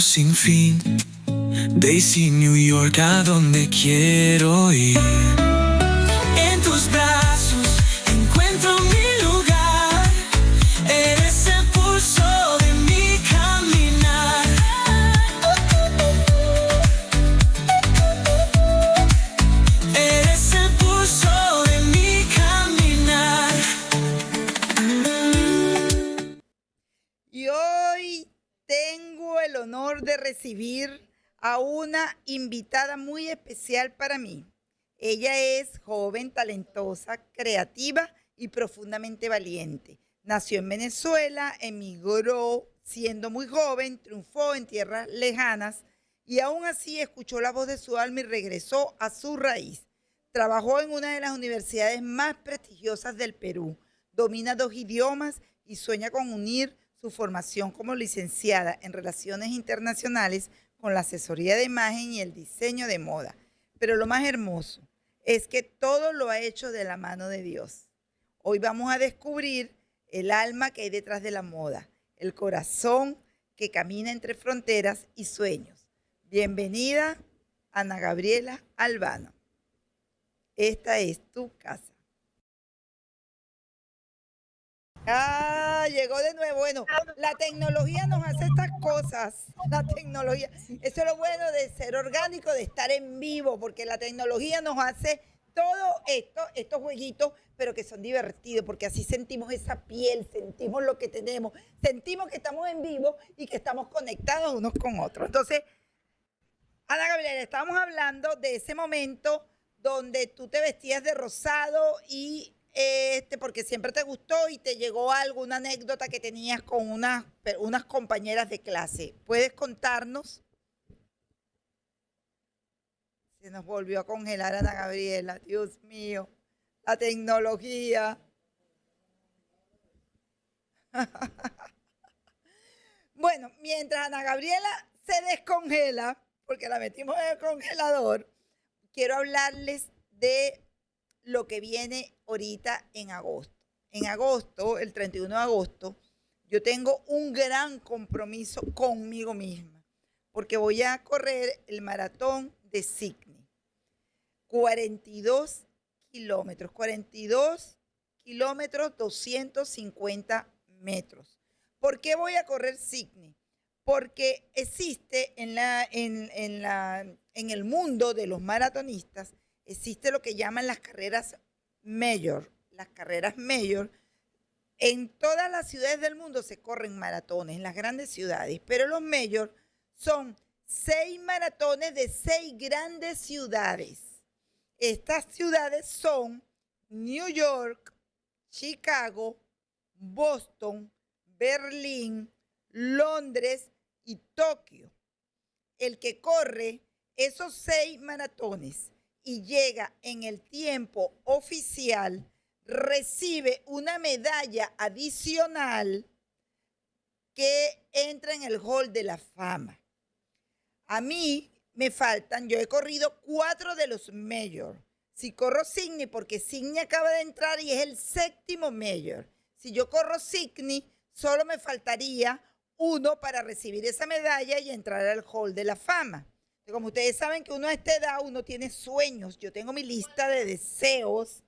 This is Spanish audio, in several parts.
sin fin. Daisy, New York, a donde quiero ir. En tus brazos encuentro mi lugar. Eres el pulso de mi caminar. Eres el pulso de mi caminar. Y hoy tengo el honor de recibir a una invitada muy especial para mí. Ella es joven, talentosa, creativa y profundamente valiente. Nació en Venezuela, emigró siendo muy joven, triunfó en tierras lejanas y aún así escuchó la voz de su alma y regresó a su raíz. Trabajó en una de las universidades más prestigiosas del Perú. Domina 2 idiomas y sueña con unir su formación como licenciada en Relaciones Internacionales con la asesoría de imagen y el diseño de moda. Pero lo más hermoso es que todo lo ha hecho de la mano de Dios. Hoy vamos a descubrir el alma que hay detrás de la moda, el corazón que camina entre fronteras y sueños. Bienvenida, Ana Gabriela Albano. Esta es tu casa. Llegó de nuevo. Bueno, la tecnología nos hace estas cosas. La tecnología. Eso es lo bueno de ser orgánico, de estar en vivo, porque la tecnología nos hace todo esto, estos jueguitos, pero que son divertidos, porque así sentimos esa piel, sentimos lo que tenemos, sentimos que estamos en vivo y que estamos conectados unos con otros. Entonces, Ana Gabriela, estábamos hablando de ese momento donde tú te vestías de rosado y porque siempre te gustó y te llegó alguna anécdota que tenías con unas compañeras de clase. ¿Puedes contarnos? Se nos volvió a congelar Ana Gabriela, Dios mío, la tecnología. Bueno, mientras Ana Gabriela se descongela, porque la metimos en el congelador, quiero hablarles de lo que viene ahorita en agosto. En agosto, el 31 de agosto, yo tengo un gran compromiso conmigo misma, porque voy a correr el maratón de Sydney. 42 kilómetros, 250 metros. ¿Por qué voy a correr Sydney? Porque existe en el mundo de los maratonistas, existe lo que llaman las carreras mayor. Las carreras mayor, en todas las ciudades del mundo se corren maratones, en las grandes ciudades, pero los mayor son 6 maratones de 6 grandes ciudades. Estas ciudades son New York, Chicago, Boston, Berlín, Londres y Tokio. El que corre esos 6 maratones y llega en el tiempo oficial, recibe una medalla adicional que entra en el Hall de la Fama. A mí me faltan, yo he corrido 4 de los Major. Si corro Sydney, porque Sydney acaba de entrar y es el 7º Major. Si yo corro Sydney, solo me faltaría 1 para recibir esa medalla y entrar al Hall de la Fama. Como ustedes saben que uno a esta edad, uno tiene sueños. Yo tengo mi lista de deseos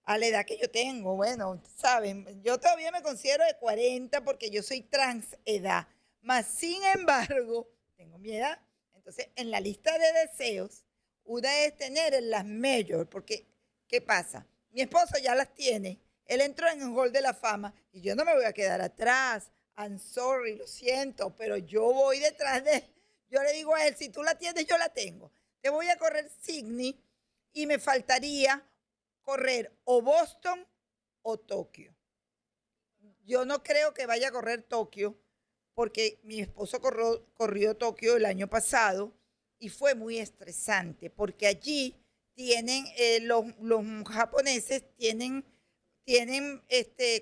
a la edad que yo tengo. Bueno, saben, yo todavía me considero de 40 porque yo soy trans edad. Mas, sin embargo, tengo mi edad. Entonces, en la lista de deseos, una es tener las mayor, porque, ¿qué pasa? Mi esposo ya las tiene. Él entró en el Hall de la Fama y yo no me voy a quedar atrás. I'm sorry, lo siento, pero yo voy detrás de él. Yo le digo a él, si tú la tienes, yo la tengo. Te voy a correr Sydney y me faltaría correr o Boston o Tokio. Yo no creo que vaya a correr Tokio porque mi esposo corrió Tokio el año pasado y fue muy estresante porque allí tienen, los japoneses tienen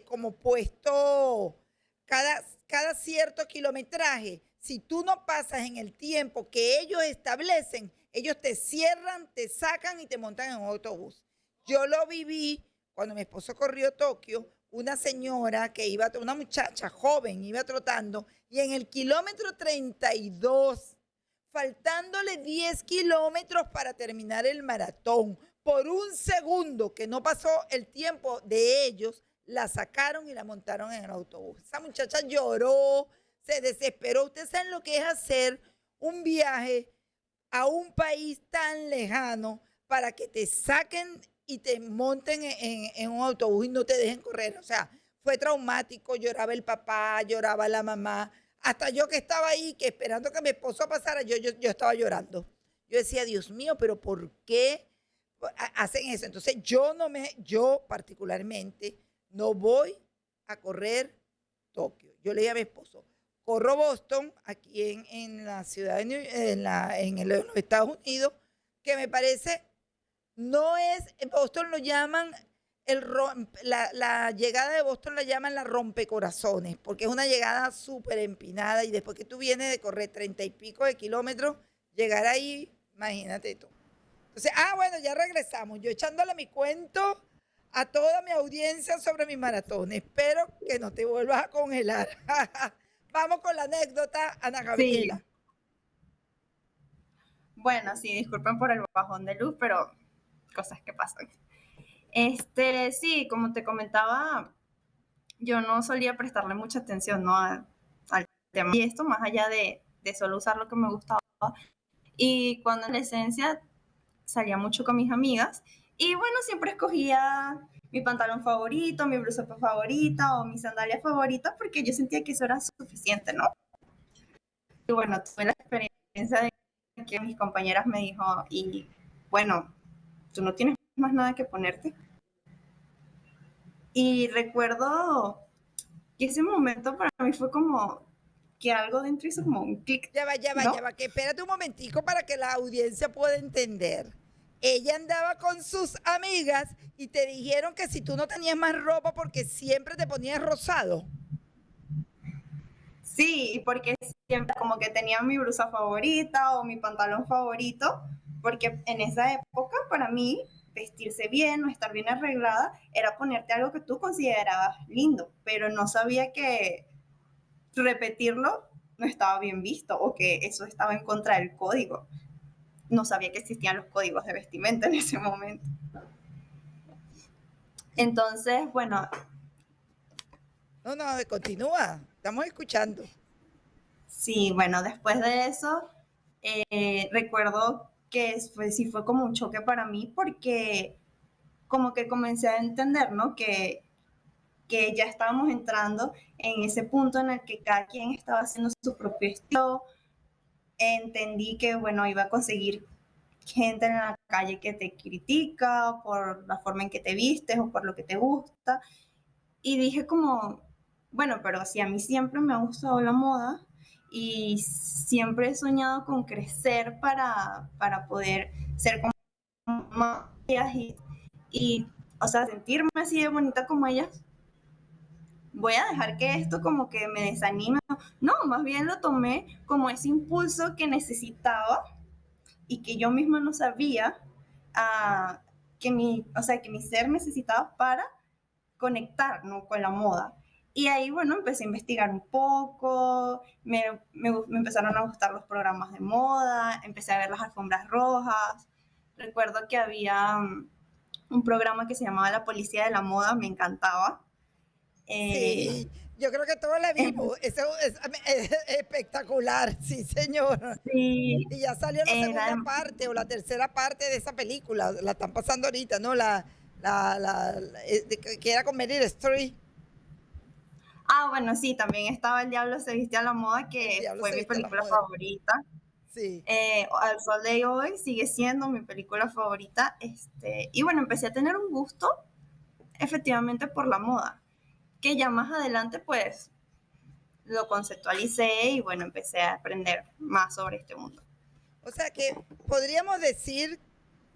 como puesto cada cierto kilometraje. Si tú no pasas en el tiempo que ellos establecen, ellos te cierran, te sacan y te montan en un autobús. Yo lo viví cuando mi esposo corrió Tokio, una señora que iba, una muchacha joven, iba trotando, y en el kilómetro 32, faltándole 10 kilómetros para terminar el maratón, por un segundo que no pasó el tiempo de ellos, la sacaron y la montaron en el autobús. Esa muchacha lloró, se desesperó. Ustedes saben lo que es hacer un viaje a un país tan lejano para que te saquen y te monten en un autobús y no te dejen correr. O sea, fue traumático, lloraba el papá, lloraba la mamá. Hasta yo que estaba ahí, que esperando que mi esposo pasara, yo estaba llorando. Yo decía, Dios mío, pero ¿por qué hacen eso? Entonces yo particularmente no voy a correr Tokio. Yo le dije a mi esposo, corro Boston, aquí en la ciudad de los Estados Unidos, que me parece, no es, Boston lo llaman, la llegada de Boston la llaman la rompecorazones, porque es una llegada súper empinada y después que tú vienes de correr 30 y pico de kilómetros, llegar ahí, imagínate tú. Entonces, bueno, ya regresamos. Yo echándole mi cuento a toda mi audiencia sobre mi maratón. Espero que no te vuelvas a congelar. Vamos con la anécdota, Ana Gabriela. Sí. Bueno, sí, disculpen por el bajón de luz, pero cosas que pasan. Sí, como te comentaba, yo no solía prestarle mucha atención, ¿no? al tema. Y esto más allá de solo usar lo que me gustaba. Y cuando en la adolescencia salía mucho con mis amigas y bueno, siempre escogía mi pantalón favorito, mi blusa favorita o mi sandalia favorita porque yo sentía que eso era suficiente, ¿no? Y bueno, tuve la experiencia de que mis compañeras me dijo, y bueno, tú no tienes más nada que ponerte. Y recuerdo que ese momento para mí fue como que algo dentro hizo como un clic. Ya va, que espérate un momentico para que la audiencia pueda entender. Ella andaba con sus amigas y te dijeron que si tú no tenías más ropa porque siempre te ponías rosado. Sí, porque siempre como que tenía mi blusa favorita o mi pantalón favorito, porque en esa época para mí vestirse bien o estar bien arreglada era ponerte algo que tú considerabas lindo, pero no sabía que repetirlo no estaba bien visto o que eso estaba en contra del código. No sabía que existían los códigos de vestimenta en ese momento. Entonces, bueno. No, continúa, estamos escuchando. Sí, bueno, después de eso, recuerdo que sí fue como un choque para mí porque como que comencé a entender, ¿no? Que ya estábamos entrando en ese punto en el que cada quien estaba haciendo su propio estilo. Entendí que, bueno, iba a conseguir gente en la calle que te critica por la forma en que te vistes o por lo que te gusta. Y dije como, bueno, pero si a mí siempre me ha gustado la moda y siempre he soñado con crecer para poder ser como ellas y, o sea, sentirme así de bonita como ellas, voy a dejar que esto como que me desanime. No, más bien lo tomé como ese impulso que necesitaba y que yo misma no sabía que mi ser necesitaba para conectar, ¿no? Con la moda. Y ahí, bueno, empecé a investigar un poco, me empezaron a gustar los programas de moda, empecé a ver las alfombras rojas. Recuerdo que había un programa que se llamaba La Policía de la Moda, me encantaba. Sí, yo creo que todos la vimos. Eso es espectacular, sí, señor. Sí, y ya salió la segunda parte o la tercera parte de esa película. La están pasando ahorita, ¿no? Que era con Meryl Streep. Bueno, sí, también estaba El Diablo se viste a la moda, que fue mi película favorita. Sí. Al sol de hoy sigue siendo mi película favorita. Y bueno, empecé a tener un gusto efectivamente por la moda, que ya más adelante pues lo conceptualicé y bueno, empecé a aprender más sobre este mundo. O sea que podríamos decir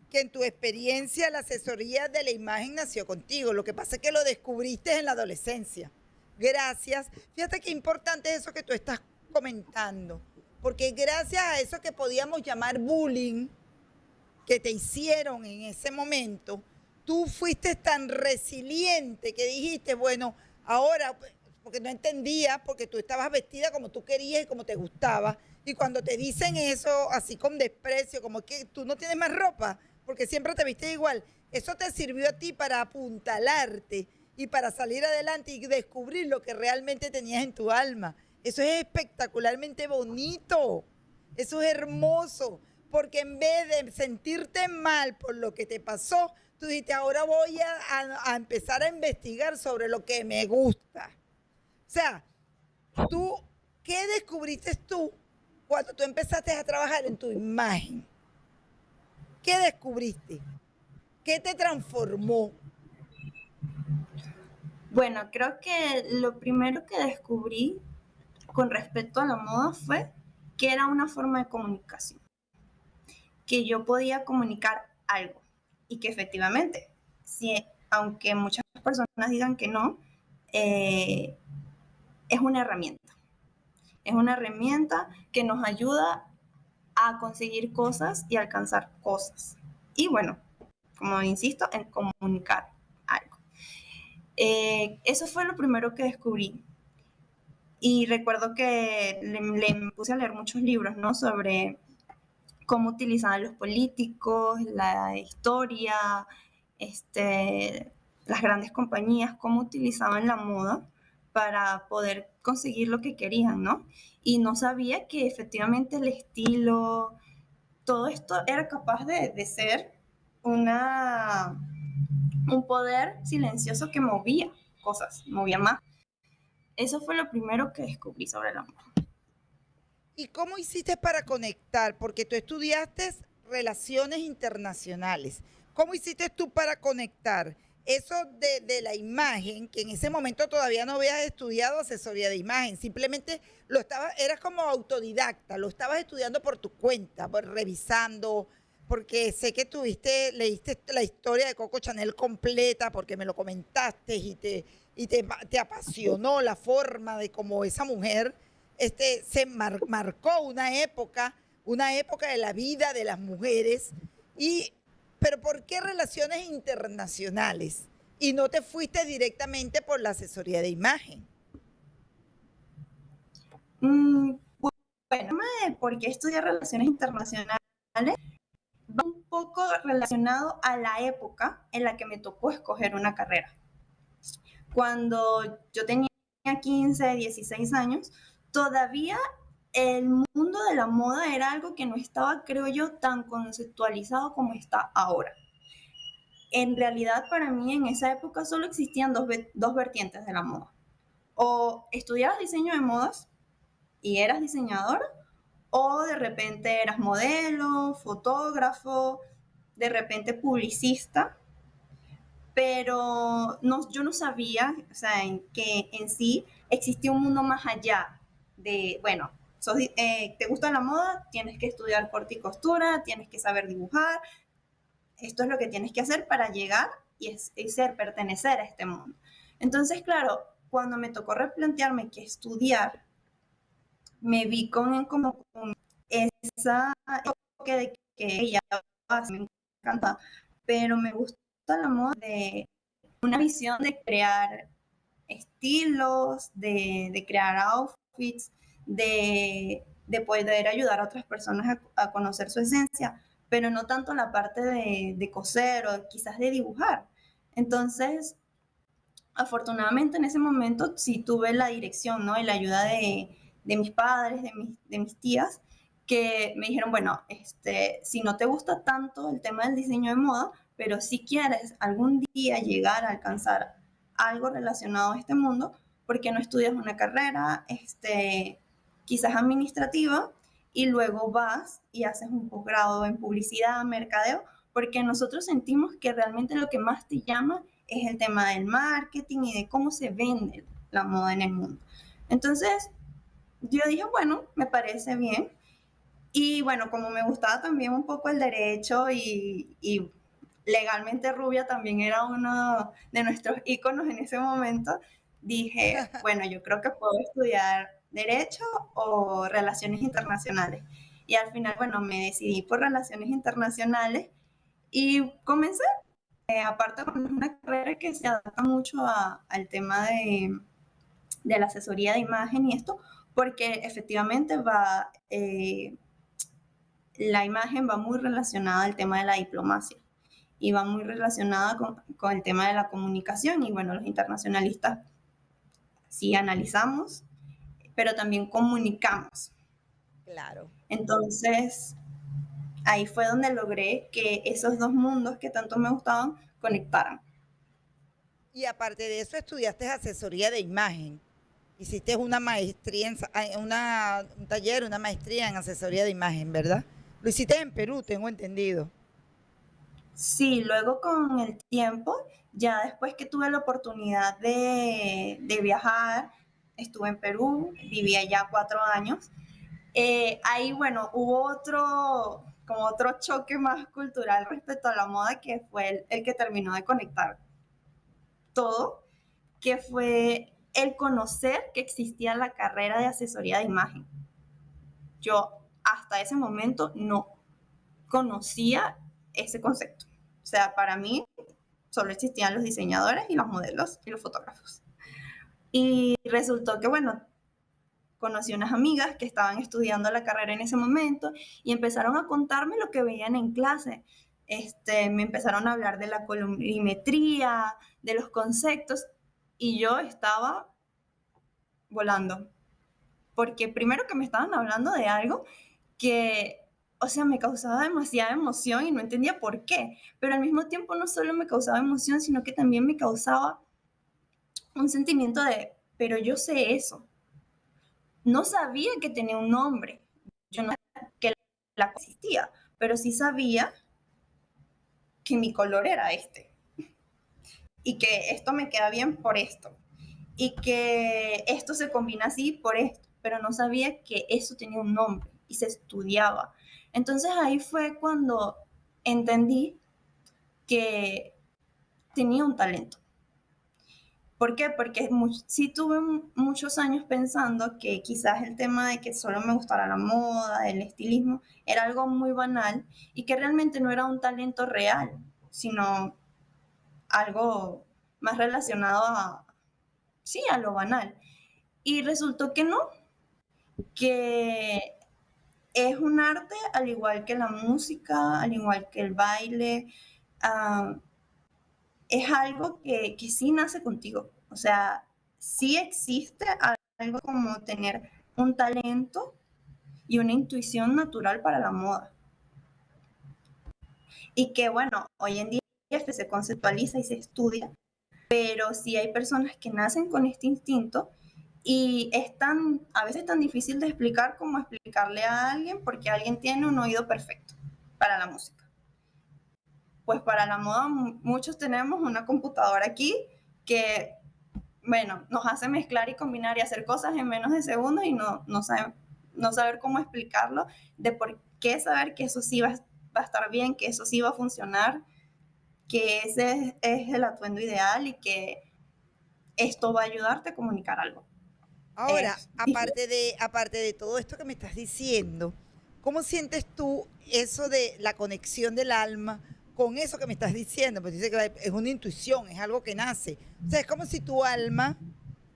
que en tu experiencia la asesoría de la imagen nació contigo. Lo que pasa es que lo descubriste en la adolescencia. Gracias. Fíjate qué importante es eso que tú estás comentando. Porque gracias a eso que podíamos llamar bullying, que te hicieron en ese momento, tú fuiste tan resiliente que dijiste, bueno, ahora, porque no entendías, porque tú estabas vestida como tú querías y como te gustaba, y cuando te dicen eso, así con desprecio, como que tú no tienes más ropa, porque siempre te viste igual, eso te sirvió a ti para apuntalarte y para salir adelante y descubrir lo que realmente tenías en tu alma. Eso es espectacularmente bonito, eso es hermoso, porque en vez de sentirte mal por lo que te pasó, tú dijiste, ahora voy a empezar a investigar sobre lo que me gusta. O sea, tú, ¿qué descubriste tú cuando tú empezaste a trabajar en tu imagen? ¿Qué descubriste? ¿Qué te transformó? Bueno, creo que lo primero que descubrí con respecto a la moda fue que era una forma de comunicación, que yo podía comunicar algo y que efectivamente, si, aunque muchas personas digan que no, eh, es una herramienta. Es una herramienta que nos ayuda a conseguir cosas y alcanzar cosas. Y bueno, como insisto, en comunicar algo. Eso fue lo primero que descubrí. Y recuerdo que le puse a leer muchos libros, ¿no? Sobre cómo utilizaban los políticos, la historia, las grandes compañías, cómo utilizaban la moda para poder conseguir lo que querían, ¿no? Y no sabía que efectivamente el estilo, todo esto era capaz de ser una, un poder silencioso que movía cosas, movía más. Eso fue lo primero que descubrí sobre la moda. ¿Y cómo hiciste para conectar? Porque tú estudiaste relaciones internacionales. ¿Cómo hiciste tú para conectar eso de la imagen, que en ese momento todavía no habías estudiado asesoría de imagen, simplemente eras como autodidacta, lo estabas estudiando por tu cuenta, revisando, porque sé que leíste la historia de Coco Chanel completa, porque me lo comentaste y te apasionó la forma de cómo esa mujer marcó una época de la vida de las mujeres. Pero ¿por qué relaciones internacionales? Y no te fuiste directamente por la asesoría de imagen. Bueno, por qué estudiar relaciones internacionales va un poco relacionado a la época en la que me tocó escoger una carrera. Cuando yo tenía 15, 16 años, todavía el mundo de la moda era algo que no estaba, creo yo, tan conceptualizado como está ahora. En realidad, para mí, en esa época solo existían dos vertientes de la moda. O estudiabas diseño de modas y eras diseñador, o de repente eras modelo, fotógrafo, de repente publicista, pero no, yo no sabía, o sea, que en sí existía un mundo más allá de, bueno, te gusta la moda, tienes que estudiar corte y costura, tienes que saber dibujar, esto es lo que tienes que hacer para llegar y pertenecer a este mundo. Entonces, claro, cuando me tocó replantearme qué estudiar, me vi con esa enfoque de que ella me encanta, pero me gusta la moda de una visión de crear estilos, de crear outfits, de poder ayudar a otras personas a conocer su esencia, pero no tanto la parte de coser o quizás de dibujar. Entonces, afortunadamente en ese momento sí tuve la dirección, ¿no? Y la ayuda de mis padres, de mis tías, que me dijeron, bueno, si no te gusta tanto el tema del diseño de moda, pero si quieres algún día llegar a alcanzar algo relacionado a este mundo, ¿por qué no estudias una carrera, quizás administrativa, y luego vas y haces un posgrado en publicidad, mercadeo? Porque nosotros sentimos que realmente lo que más te llama es el tema del marketing y de cómo se vende la moda en el mundo. Entonces, yo dije, bueno, me parece bien. Y bueno, como me gustaba también un poco el derecho y legalmente rubia también era uno de nuestros íconos en ese momento, dije, bueno, yo creo que puedo estudiar derecho o relaciones internacionales. Y al final, bueno, me decidí por relaciones internacionales y comencé aparte, bueno, es una carrera que se adapta mucho al tema de la asesoría de imagen y esto, porque efectivamente la imagen va muy relacionada al tema de la diplomacia y va muy relacionada con el tema de la comunicación. Y bueno, los internacionalistas sí analizamos, pero también comunicamos. Claro. Entonces, ahí fue donde logré que esos dos mundos que tanto me gustaban conectaran. Y aparte de eso, estudiaste asesoría de imagen. Hiciste una maestría, un taller, una maestría en asesoría de imagen, ¿verdad? Lo hiciste en Perú, tengo entendido. Sí, luego con el tiempo, ya después que tuve la oportunidad de viajar, estuve en Perú, viví allá 4 años. Ahí, bueno, hubo como otro choque más cultural respecto a la moda, que fue el que terminó de conectar todo, que fue el conocer que existía la carrera de asesoría de imagen. Yo hasta ese momento no conocía ese concepto. O sea, para mí solo existían los diseñadores y los modelos y los fotógrafos. Y resultó que, bueno, conocí unas amigas que estaban estudiando la carrera en ese momento y empezaron a contarme lo que veían en clase. Me empezaron a hablar de la colorimetría, de los conceptos, y yo estaba volando. Porque primero que me estaban hablando de algo que, o sea, me causaba demasiada emoción y no entendía por qué. Pero al mismo tiempo no solo me causaba emoción, sino que también me causaba un sentimiento de, pero yo sé eso. No sabía que tenía un nombre. Yo no sabía que la existía, pero sí sabía que mi color era este y que esto me queda bien por esto y que esto se combina así por esto, pero no sabía que eso tenía un nombre y se estudiaba. Entonces ahí fue cuando entendí que tenía un talento. ¿Por qué? Porque sí tuve muchos años pensando que quizás el tema de que solo me gustara la moda, el estilismo, era algo muy banal y que realmente no era un talento real, sino algo más relacionado sí, a lo banal. Y resultó que no, que es un arte al igual que la música, al igual que el baile, uh, es algo que sí nace contigo. O sea, sí existe algo como tener un talento y una intuición natural para la moda. Y que bueno, hoy en día se conceptualiza y se estudia, pero sí hay personas que nacen con este instinto y es a veces tan difícil de explicar como explicarle a alguien porque alguien tiene un oído perfecto para la música. Pues para la moda muchos tenemos una computadora aquí que, bueno, nos hace mezclar y combinar y hacer cosas en menos de segundos y no saber cómo explicarlo, de por qué saber que eso sí va a estar bien, que eso sí va a funcionar, que ese es el atuendo ideal y que esto va a ayudarte a comunicar algo. Ahora, aparte de todo esto que me estás diciendo, ¿cómo sientes tú eso de la conexión del alma con eso que me estás diciendo? Pues dice que es una intuición, es algo que nace. O sea, es como si tu alma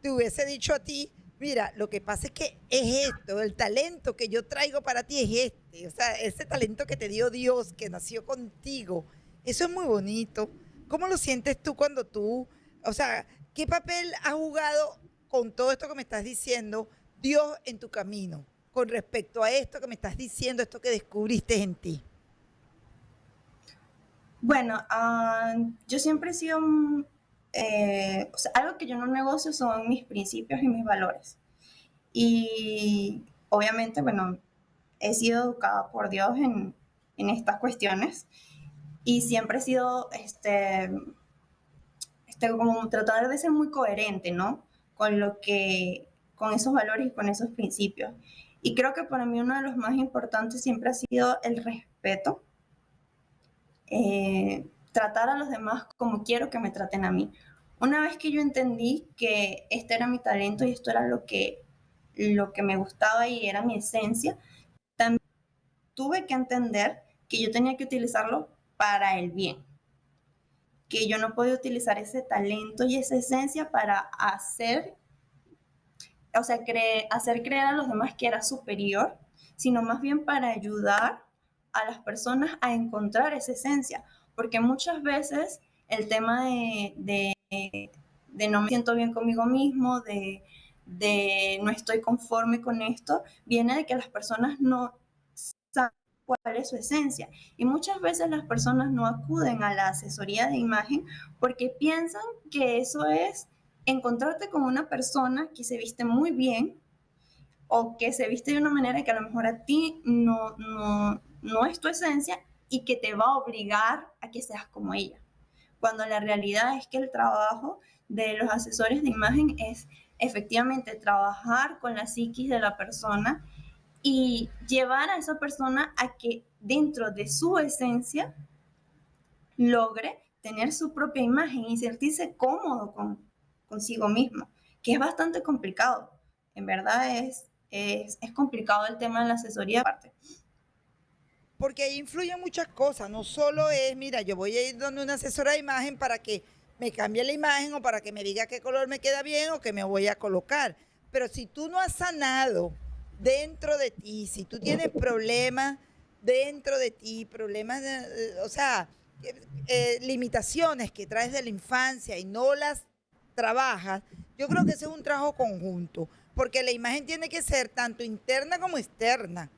te hubiese dicho a ti, mira, lo que pasa es que es esto, el talento que yo traigo para ti es este. O sea, ese talento que te dio Dios, que nació contigo. Eso es muy bonito. ¿Cómo lo sientes tú cuando o sea, qué papel ha jugado con todo esto que me estás diciendo Dios en tu camino, con respecto a esto que me estás diciendo, esto que descubriste en ti? Bueno, yo siempre he sido, o sea, algo que yo no negocio son mis principios y mis valores. Y obviamente, bueno, he sido educada por Dios en estas cuestiones y siempre he sido, como tratar de ser muy coherente, ¿no? Con esos valores y con esos principios. Y creo que para mí uno de los más importantes siempre ha sido el respeto, tratar a los demás como quiero que me traten a mí. Una vez que yo entendí que este era mi talento y esto era lo que me gustaba y era mi esencia, también tuve que entender que yo tenía que utilizarlo para el bien. que yo no podía utilizar ese talento y esa esencia para hacer, o sea, hacer creer a los demás que era superior, sino más bien para ayudar a las personas a encontrar esa esencia. Porque muchas veces el tema de no me siento bien conmigo mismo, de no estoy conforme con esto, viene de que las personas no saben cuál es su esencia. Y muchas veces las personas no acuden a la asesoría de imagen porque piensan que eso es encontrarte con una persona que se viste muy bien o que se viste de una manera que a lo mejor a ti no es tu esencia y que te va a obligar a que seas como ella. Cuando la realidad es que el trabajo de los asesores de imagen es efectivamente trabajar con la psiquis de la persona y llevar a esa persona a que dentro de su esencia logre tener su propia imagen y sentirse cómodo consigo mismo, que es bastante complicado. En verdad es complicado el tema de la asesoría aparte. Porque ahí influyen muchas cosas, no solo es, mira, yo voy a ir donde una asesora de imagen para que me cambie la imagen o para que me diga qué color me queda bien o qué me voy a colocar. Pero si tú no has sanado dentro de ti, si tú tienes problemas dentro de ti, problemas, o sea, limitaciones que traes de la infancia y no las trabajas, yo creo que ese es un trabajo conjunto, porque la imagen tiene que ser tanto interna como externa.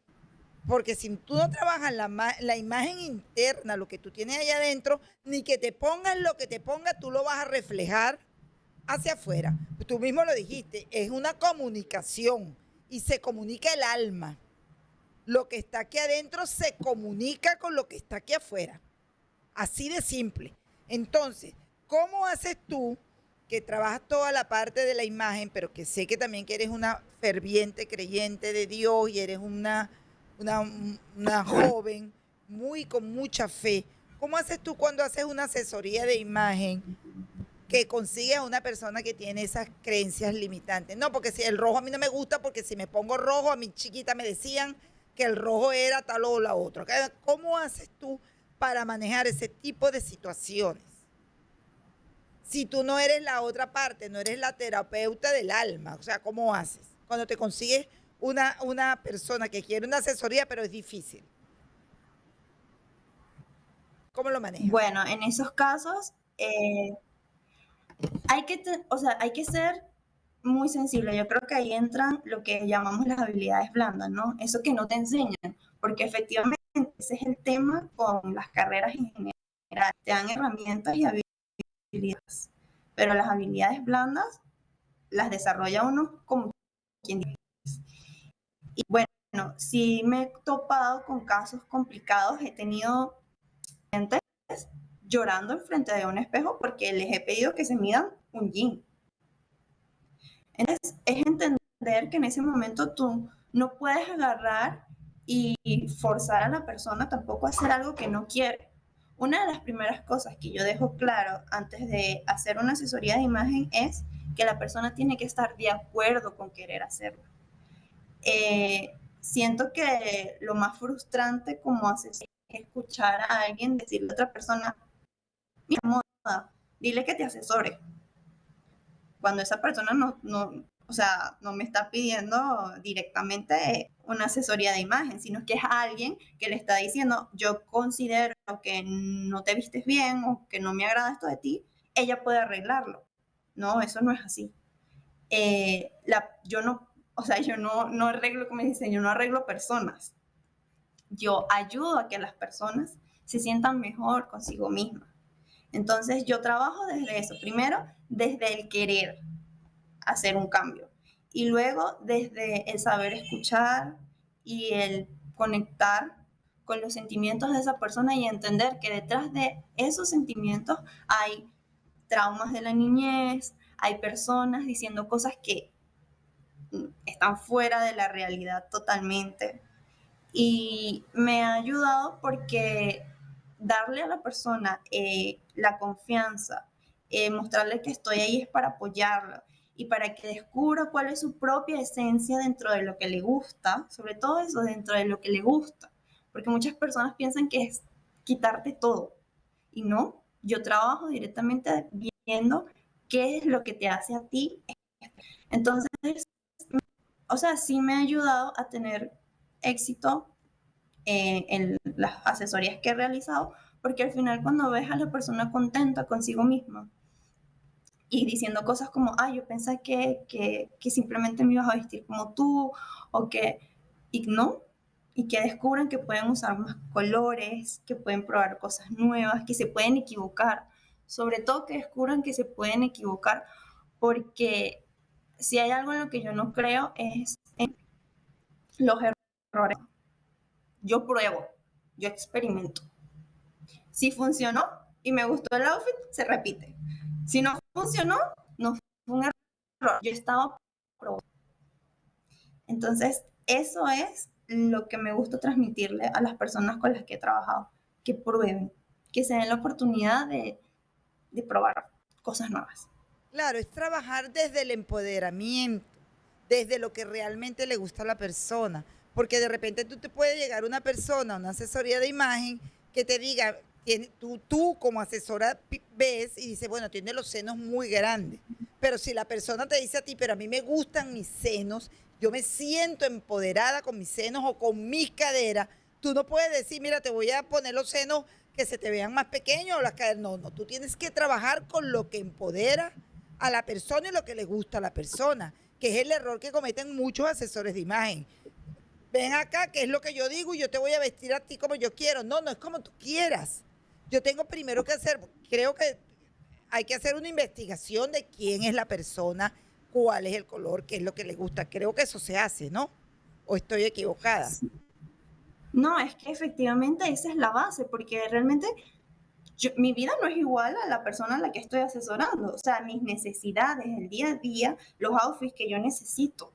Porque si tú no trabajas la imagen interna, lo que tú tienes allá adentro, ni que te pongas lo que te pongas, tú lo vas a reflejar hacia afuera. Tú mismo lo dijiste, es una comunicación y se comunica el alma. Lo que está aquí adentro se comunica con lo que está aquí afuera. Así de simple. Entonces, ¿cómo haces tú que trabajas toda la parte de la imagen, pero que sé que también que eres una ferviente creyente de Dios y eres una, una joven muy con mucha fe? ¿Cómo haces tú cuando haces una asesoría de imagen que consigues a una persona que tiene esas creencias limitantes? No, porque si el rojo a mí no me gusta, porque si me pongo rojo, a mi chiquita me decían que el rojo era tal o la otra. ¿Cómo haces tú para manejar ese tipo de situaciones? Si tú no eres la otra parte, no eres la terapeuta del alma, o sea, ¿cómo haces? Cuando te consigues una persona que quiere una asesoría, pero es difícil. ¿Cómo lo manejas? Bueno, en esos casos o sea, hay que ser muy sensible. Yo creo que ahí entran lo que llamamos las habilidades blandas, ¿no? Eso que no te enseñan, porque efectivamente ese es el tema con las carreras en general. Te dan herramientas y habilidades, pero las habilidades blandas las desarrolla uno como quien dice. Y bueno, si me he topado con casos complicados, he tenido gente llorando enfrente de un espejo porque les he pedido que se midan un jean. Entonces, es entender que en ese momento tú no puedes agarrar y forzar a la persona tampoco a hacer algo que no quiere. Una de las primeras cosas que yo dejo claro antes de hacer una asesoría de imagen es que la persona tiene que estar de acuerdo con querer hacerlo. Siento que lo más frustrante como asesor es escuchar a alguien decirle a otra persona, mira, moda, dile que te asesore, cuando esa persona o sea, no me está pidiendo directamente una asesoría de imagen, sino que es alguien que le está diciendo, yo considero que no te vistes bien o que no me agrada esto de ti, ella puede arreglarlo. No, eso no es así. Yo no, o sea, yo no arreglo, como dicen, yo no arreglo personas. Yo ayudo a que las personas se sientan mejor consigo mismas. Entonces yo trabajo desde eso. Primero, desde el querer hacer un cambio. Y luego desde el saber escuchar y el conectar con los sentimientos de esa persona y entender que detrás de esos sentimientos hay traumas de la niñez, hay personas diciendo cosas que están fuera de la realidad totalmente. Y me ha ayudado porque darle a la persona la confianza, mostrarle que estoy ahí es para apoyarla y para que descubra cuál es su propia esencia dentro de lo que le gusta, sobre todo eso, dentro de lo que le gusta, porque muchas personas piensan que es quitarte todo y no, yo trabajo directamente viendo qué es lo que te hace a ti. Entonces, o sea, sí me ha ayudado a tener éxito en las asesorías que he realizado, porque al final cuando ves a la persona contenta consigo misma y diciendo cosas como, ah, yo pensé que simplemente me ibas a vestir como tú, o que, y no, y que descubran que pueden usar más colores, que pueden probar cosas nuevas, que se pueden equivocar, sobre todo que descubran que se pueden equivocar, porque si hay algo en lo que yo no creo es en los errores. Yo pruebo, yo experimento. Si funcionó y me gustó el outfit, se repite. Si no funcionó, no fue un error. Yo estaba probando. Entonces, eso es lo que me gusta transmitirle a las personas con las que he trabajado, que prueben, que se den la oportunidad de probar cosas nuevas. Claro, es trabajar desde el empoderamiento, desde lo que realmente le gusta a la persona. Porque de repente tú te puede llegar una persona, una asesoría de imagen, que te diga, tú como asesora ves y dices, bueno, tiene los senos muy grandes. Pero si la persona te dice a ti, pero a mí me gustan mis senos, yo me siento empoderada con mis senos o con mis caderas, tú no puedes decir, mira, te voy a poner los senos que se te vean más pequeños o las caderas. No, no, tú tienes que trabajar con lo que empodera a la persona y lo que le gusta a la persona, que es el error que cometen muchos asesores de imagen. Ven acá, que es lo que yo digo y yo te voy a vestir a ti como yo quiero. No, no es como tú quieras. Yo tengo primero que hacer, creo que hay que hacer una investigación de quién es la persona, cuál es el color, qué es lo que le gusta. Creo que eso se hace, ¿no? ¿O estoy equivocada? No, es que efectivamente esa es la base, porque realmente mi vida no es igual a la persona a la que estoy asesorando. O sea, mis necesidades, el día a día, los outfits que yo necesito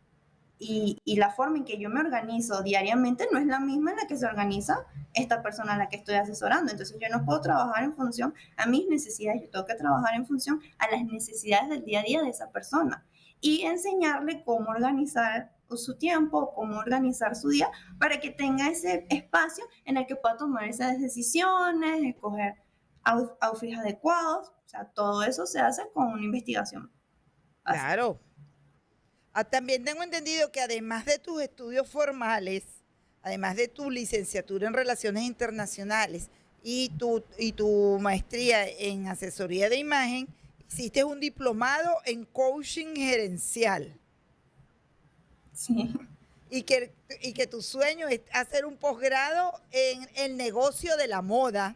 y la forma en que yo me organizo diariamente no es la misma en la que se organiza esta persona a la que estoy asesorando. Entonces yo no puedo trabajar en función a mis necesidades, yo tengo que trabajar en función a las necesidades del día a día de esa persona y enseñarle cómo organizar su tiempo, cómo organizar su día para que tenga ese espacio en el que pueda tomar esas decisiones, escoger outfits adecuados. O sea, todo eso se hace con una investigación. Así. Claro. Ah, también tengo entendido que además de tus estudios formales, además de tu licenciatura en Relaciones Internacionales y tu maestría en asesoría de imagen, hiciste un diplomado en coaching gerencial Sí. y que tu sueño es hacer un posgrado en el negocio de la moda.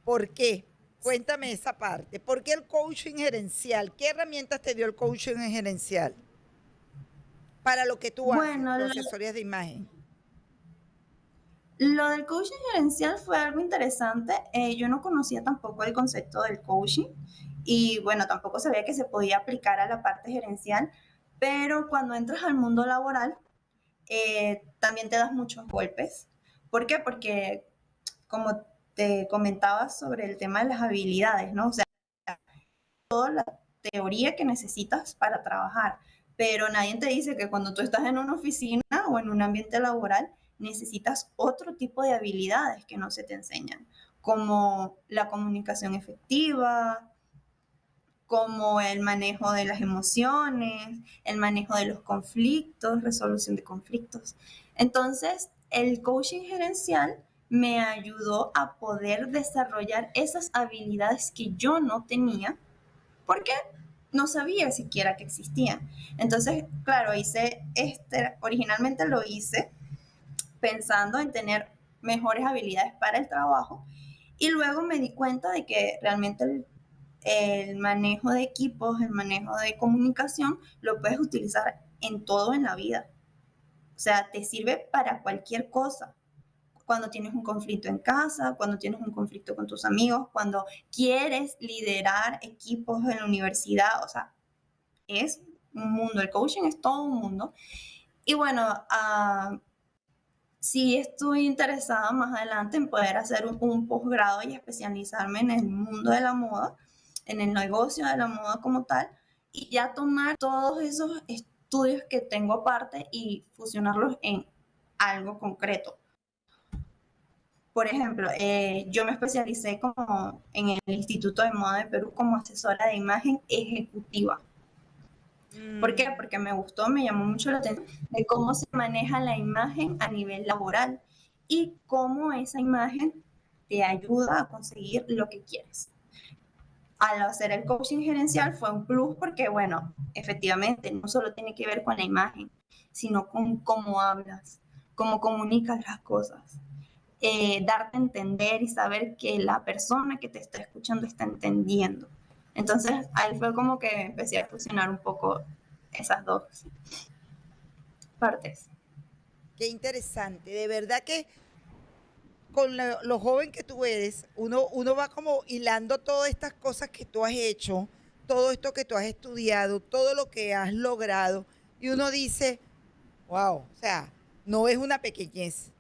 ¿Por qué? Cuéntame esa parte. ¿Por qué el coaching gerencial? ¿Qué herramientas te dio el coaching gerencial para lo que tú haces, Bueno, tus asesorías de imagen? lo del coaching gerencial fue algo interesante. Yo no conocía tampoco el concepto del coaching y bueno, tampoco sabía que se podía aplicar a la parte gerencial, pero cuando entras al mundo laboral, también te das muchos golpes. ¿Por qué? Porque como te comentaba sobre el tema de las habilidades, ¿no? O sea, toda la teoría que necesitas para trabajar, pero nadie te dice que cuando tú estás en una oficina o en un ambiente laboral necesitas otro tipo de habilidades que no se te enseñan, como la comunicación efectiva, como el manejo de las emociones, el manejo de los conflictos, resolución de conflictos. Entonces, el coaching gerencial me ayudó a poder desarrollar esas habilidades que yo no tenía porque no sabía siquiera que existían. Entonces, claro, originalmente lo hice pensando en tener mejores habilidades para el trabajo y luego me di cuenta de que realmente el manejo de equipos, el manejo de comunicación, lo puedes utilizar en todo en la vida. O sea, te sirve para cualquier cosa. Cuando tienes un conflicto en casa, cuando tienes un conflicto con tus amigos, cuando quieres liderar equipos en la universidad, o sea, es un mundo, el coaching es todo un mundo. Y bueno, sí estoy interesada más adelante en poder hacer un posgrado y especializarme en el mundo de la moda, en el negocio de la moda como tal, y ya tomar todos esos estudios que tengo aparte y fusionarlos en algo concreto. por ejemplo, yo me especialicé como en el Instituto de Moda de Perú como asesora de imagen ejecutiva. ¿Por qué? Mm, Porque me gustó, me llamó mucho la atención de cómo se maneja la imagen a nivel laboral y cómo esa imagen te ayuda a conseguir lo que quieres. Al hacer el coaching gerencial fue un plus porque, bueno, efectivamente, no solo tiene que ver con la imagen, sino con cómo hablas, cómo comunicas las cosas. Darte a entender y saber que la persona que te está escuchando está entendiendo. Entonces, ahí fue como que empecé a fusionar un poco esas dos partes. qué interesante. De verdad que con lo joven que tú eres, uno va como hilando todas estas cosas que tú has hecho, todo esto que tú has estudiado, todo lo que has logrado, y uno dice, wow, o sea, no es una pequeñez,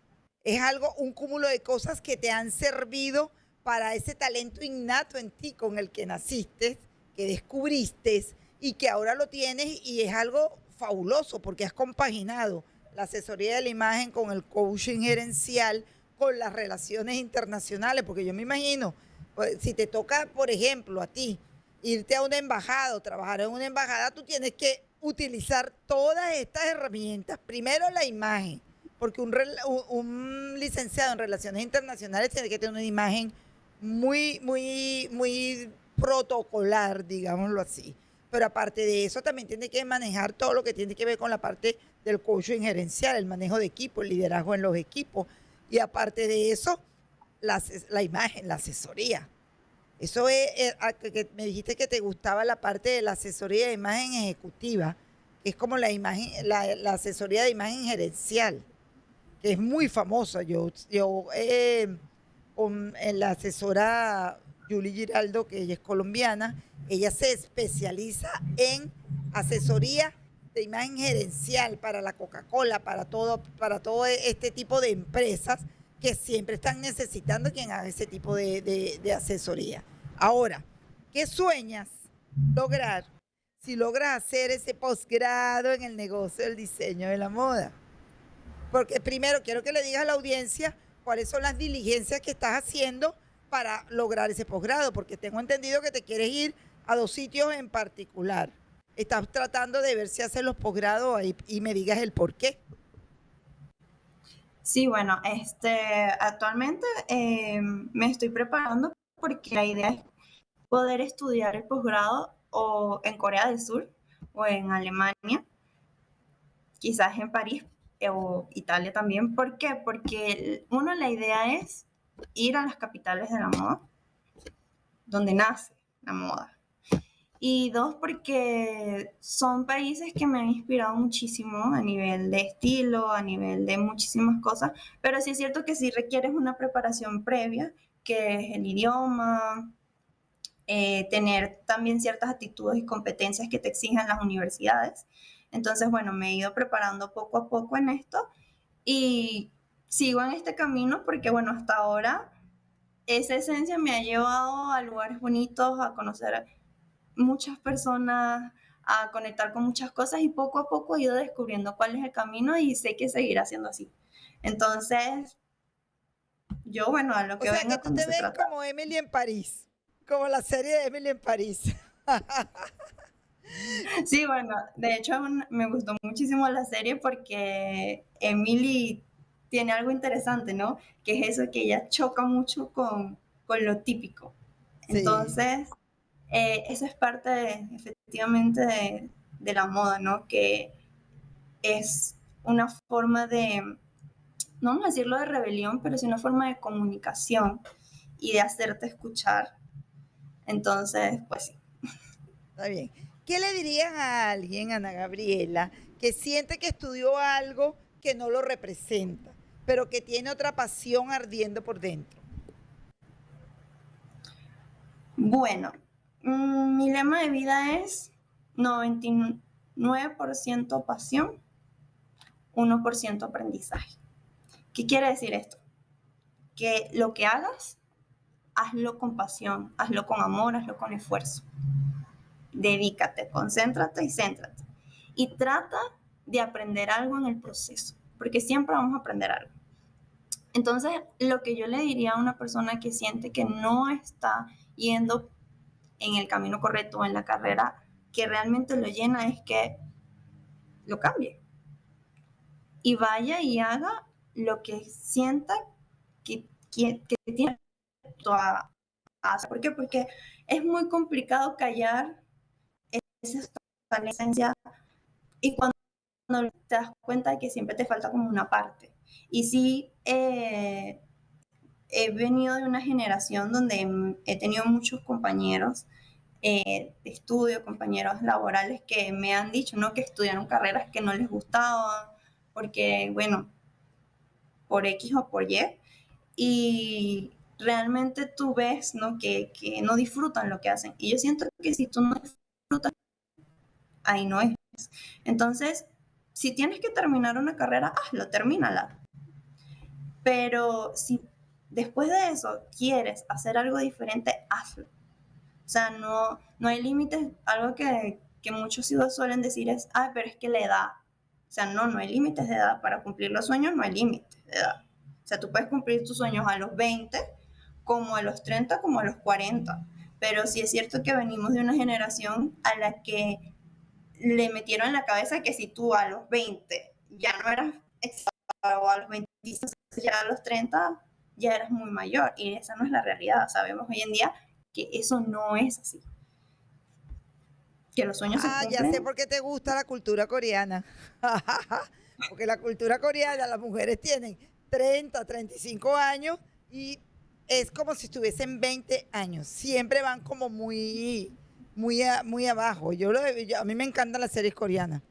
es algo, un cúmulo de cosas que te han servido para ese talento innato en ti con el que naciste, que descubriste y que ahora lo tienes y es algo fabuloso porque has compaginado la asesoría de la imagen con el coaching gerencial, con las relaciones internacionales, porque yo me imagino, pues, si te toca, por ejemplo, a ti, irte a una embajada o trabajar en una embajada, tú tienes que utilizar todas estas herramientas. Primero la imagen, porque un licenciado en relaciones internacionales tiene que tener una imagen muy protocolar, digámoslo así. Pero aparte de eso, también tiene que manejar todo lo que tiene que ver con la parte del coaching gerencial, el manejo de equipos, el liderazgo en los equipos. Y aparte de eso, la imagen, la asesoría. Eso es, que me dijiste que te gustaba la parte de la asesoría de imagen ejecutiva, que es como la imagen, la asesoría de imagen gerencial, que es muy famosa. En la asesora Julie Giraldo, que ella es colombiana, ella se especializa en asesoría de imagen gerencial para la Coca-Cola, para todo este tipo de empresas que siempre están necesitando quien haga ese tipo de asesoría. Ahora, ¿qué sueñas lograr si logras hacer ese posgrado en el negocio del diseño de la moda? Porque primero quiero que le digas a la audiencia cuáles son las diligencias que estás haciendo para lograr ese posgrado, porque tengo entendido que te quieres ir a 2 sitios en particular. Estás tratando de ver si haces los posgrados ahí y me digas el por qué. Sí, bueno, actualmente me estoy preparando porque la idea es poder estudiar el posgrado o en Corea del Sur o en Alemania, quizás en París o Italia también. ¿Por qué? Porque uno, la idea es ir a las capitales de la moda, donde nace la moda. Y dos, porque son países que me han inspirado muchísimo a nivel de estilo, a nivel de muchísimas cosas, pero sí es cierto que sí requieres una preparación previa, que es el idioma, tener también ciertas actitudes y competencias que te exigen las universidades. Entonces, bueno, me he ido preparando poco a poco en esto y sigo en este camino porque, bueno, hasta ahora esa esencia me ha llevado a lugares bonitos, a conocer muchas personas, a conectar con muchas cosas y poco a poco he ido descubriendo cuál es el camino y sé que seguirá siendo así. Entonces, yo, bueno, a lo O que sea que venga tú cuando te se ves trata. como Emily en París, como la serie de Emily en París. Sí, bueno, de hecho me gustó muchísimo la serie porque Emily tiene algo interesante, ¿no? Que es eso que ella choca mucho con lo típico. Sí, Entonces, eso es parte efectivamente de la moda, ¿no? Que es una forma de, no vamos a decirlo de rebelión, pero sí una forma de comunicación y de hacerte escuchar. Entonces, pues sí. está bien. ¿Qué le dirías a alguien, Ana Gabriela, que siente que estudió algo que no lo representa, pero que tiene otra pasión ardiendo por dentro? Bueno, mi lema de vida es 99% pasión, 1% aprendizaje. ¿Qué quiere decir esto? Que lo que hagas, hazlo con pasión, hazlo con amor, hazlo con esfuerzo. Dedícate, concéntrate y céntrate. Y trata de aprender algo en el proceso, porque siempre vamos a aprender algo. Entonces, lo que yo le diría a una persona que siente que no está yendo en el camino correcto o en la carrera que realmente lo llena es que lo cambie y vaya y haga lo que sienta que tiene a hacer. ¿Por qué? Porque es muy complicado callar esa esencia y cuando te das cuenta de que siempre te falta como una parte. Y sí, he venido de una generación donde he tenido muchos compañeros de estudio, compañeros laborales que me han dicho, ¿no? Que estudiaron carreras que no les gustaban, porque, bueno, por X o por Y, y realmente tú ves, ¿no? Que no disfrutan lo que hacen. Y yo siento que si tú no disfrutas, ahí no es. Entonces, si tienes que terminar una carrera, hazlo, termínala. Pero si después de eso quieres hacer algo diferente, hazlo. O sea, no hay límites. Algo que muchos hijos suelen decir es, ah, pero es que la edad. O sea, no hay límites de edad. Para cumplir los sueños no hay límites de edad. O sea, tú puedes cumplir tus sueños a los 20, como a los 30, como a los 40. Pero sí es cierto que venimos de una generación a la que le metieron en la cabeza que si tú a los 20 ya no eras o a los 25, ya a los 30 ya eras muy mayor. Y esa no es la realidad. Sabemos hoy en día que eso no es así. Que los sueños se Ya sé cumplen. por qué te gusta la cultura coreana. Porque la cultura coreana, las mujeres tienen 30, 35 años y es como si estuviesen 20 años. Siempre van como muy abajo. A mí me encantan las series coreanas.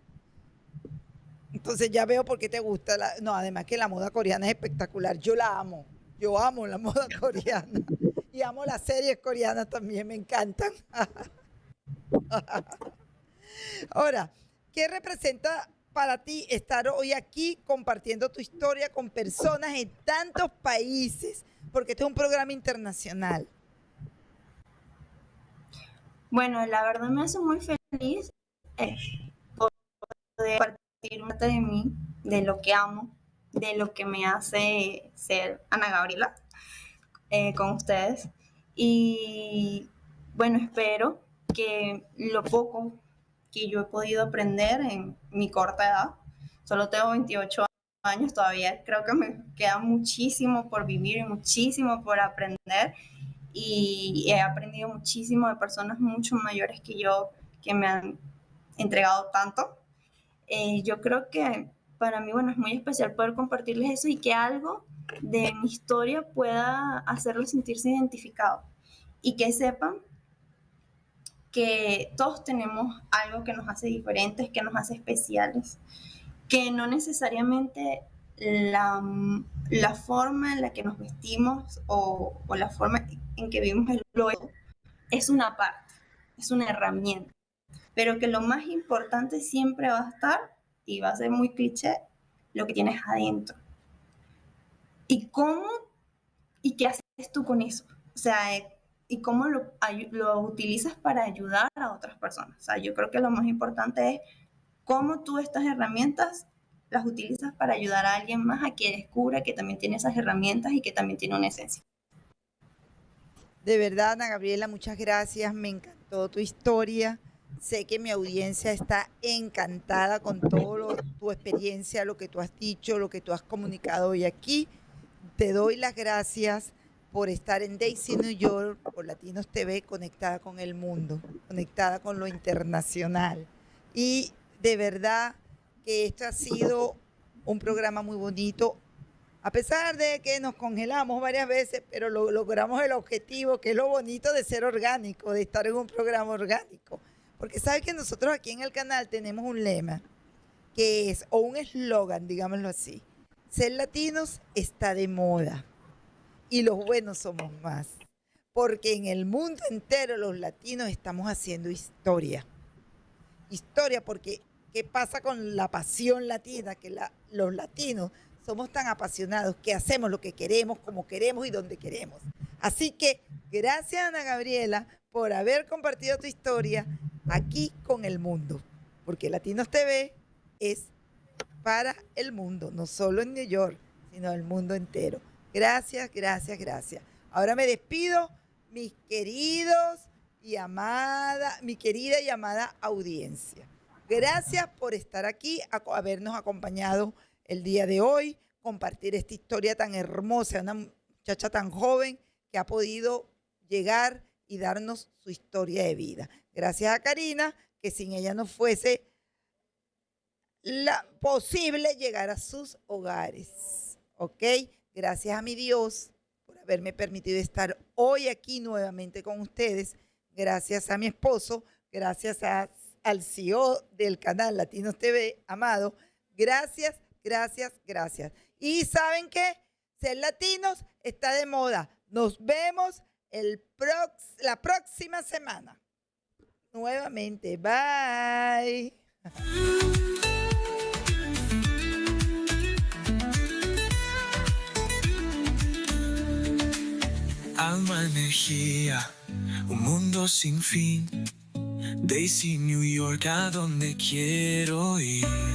Entonces ya veo por qué te gusta. No, además que la moda coreana es espectacular. Yo la amo. Yo amo la moda coreana. Y amo las series coreanas también, me encantan. Ahora, ¿qué representa para ti estar hoy aquí compartiendo tu historia con personas en tantos países? Porque este es un programa internacional. Bueno, la verdad me hace muy feliz eh, poder compartir parte de mí, de lo que amo, de lo que me hace ser Ana Gabriela con ustedes. Y bueno, espero que lo poco que yo he podido aprender en mi corta edad, solo tengo 28 años todavía, creo que me queda muchísimo por vivir y muchísimo por aprender y he aprendido muchísimo de personas mucho mayores que yo que me han entregado tanto. Yo creo que para mí, bueno, es muy especial poder compartirles eso y que algo de mi historia pueda hacerlos sentirse identificados y que sepan que todos tenemos algo que nos hace diferentes, que nos hace especiales, que no necesariamente la forma en la que nos vestimos o la forma en que vivimos el luego es una parte, es una herramienta, pero que lo más importante siempre va a estar, y va a ser muy cliché, lo que tienes adentro. ¿Y cómo y qué haces tú con eso? O sea, y cómo lo utilizas para ayudar a otras personas. O sea, yo creo que lo más importante es cómo tú estas herramientas las utilizas para ayudar a alguien más a que descubra que también tiene esas herramientas y que también tiene una esencia. De verdad, Ana Gabriela, muchas gracias. Me encantó tu historia. Sé que mi audiencia está encantada con tu experiencia, lo que tú has dicho, lo que tú has comunicado hoy aquí. Te doy las gracias por estar en Daisy New York, por Latinos TV, conectada con el mundo, conectada con lo internacional. Y de verdad que esto ha sido un programa muy bonito. A pesar de que nos congelamos varias veces, pero logramos el objetivo, que es lo bonito de ser orgánico, de estar en un programa orgánico. Porque sabes que nosotros aquí en el canal tenemos un lema, que es, o un eslogan, digámoslo así. Ser latinos está de moda y los buenos somos más. Porque en el mundo entero los latinos estamos haciendo historia. Historia porque, ¿qué pasa con la pasión latina? Que los latinos somos tan apasionados que hacemos lo que queremos, como queremos y donde queremos. Así que gracias, Ana Gabriela, por haber compartido tu historia aquí con el mundo. Porque Latinos TV es para el mundo, no solo en New York, sino el mundo entero. Gracias, gracias, gracias. Ahora me despido, mis queridos y amada, mi querida y amada audiencia. Gracias por estar aquí, habernos acompañado el día de hoy, compartir esta historia tan hermosa, una muchacha tan joven que ha podido llegar y darnos su historia de vida. Gracias a Karina, que sin ella no fuese posible llegar a sus hogares. ¿Ok? Gracias a mi Dios por haberme permitido estar hoy aquí nuevamente con ustedes. Gracias a mi esposo, gracias al CEO del canal Latinos TV, Amado. Gracias, gracias, gracias. Y ¿saben qué? Ser latinos está de moda. Nos vemos la próxima semana. Nuevamente. Bye. Alma, energía, un mundo sin fin. Daisy, New York, a donde quiero ir.